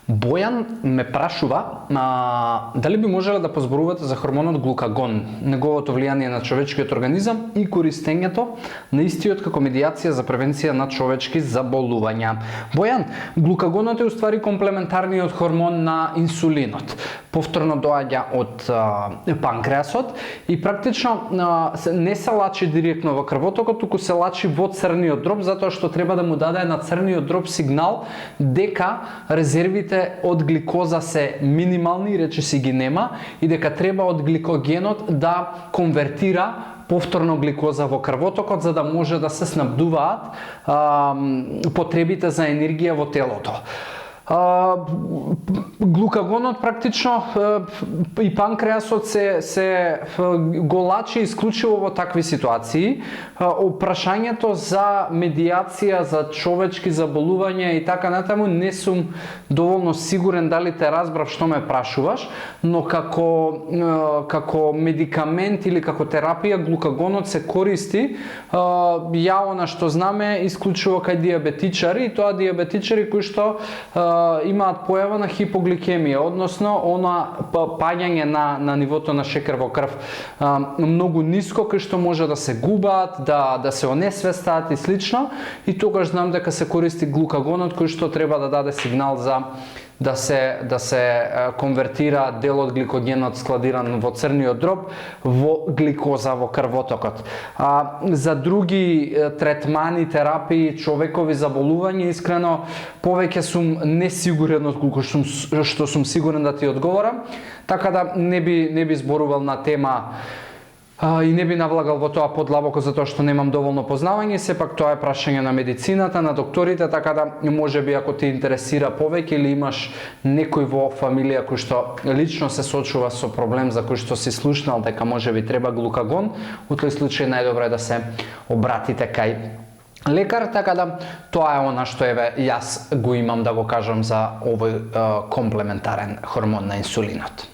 Бојан ме прашува дали би можеле да позборувате за хормонот глукагон, неговото влијание на човечкиот организам и користењето на истиот како медијација за превенција на човечки заболувања. Бојан, глукагонот е уствари комплементарниот хормон на инсулинот. Повторно доаѓа од панкреасот и практично не се лачи директно во крвотокот, туку се лачи во црниот дроб, затоа што треба да му даде на црниот дроб сигнал дека резервите од гликоза се минимални, речиси ги нема, и дека треба од гликогенот да конвертира повторно гликоза во крвотокот, за да може да се снабдуваат потребите за енергија во телото. Глукагонот практично и панкреасот се го лачи исклучиво во такви ситуации. Прашањето за медијација за човечки заболувања и така натаму не сум доволно сигурен дали те разбрав што ме прашуваш, но како медикамент или како терапија глукагонот се користи ја она што знаме исклучиво кај диабетичари, и тоа диабетичари кои што имаат појава на хипогликемија, односно паѓање на нивото на шекер во крв многу ниско, кај што може да се губат, да се онесвестаат и слично, и тогаш знам дека се користи глукагонот кој што треба да даде сигнал за да се конвертира дел од гликогенот складиран во црниот дроб во гликоза во крвотокот. За други третмани, терапии, човекови заболувања, искрено повеќе сум несигурен отколку што сум сигурен да ти одговорам, така да не би зборувал на тема и не би навлагал во тоа подлабоко затоа што немам доволно познавање. Сепак тоа е прашање на медицината, на докторите, така да можеби ако те интересира повеќе или имаш некој во фамилија кој што лично се соочува со проблем за кој што си слушнал дека можеби треба глукагон, во тој случај најдобро е да се обратите кај лекар, така да тоа е она што јас го имам да го кажам за овој комплементарен хормон на инсулинот.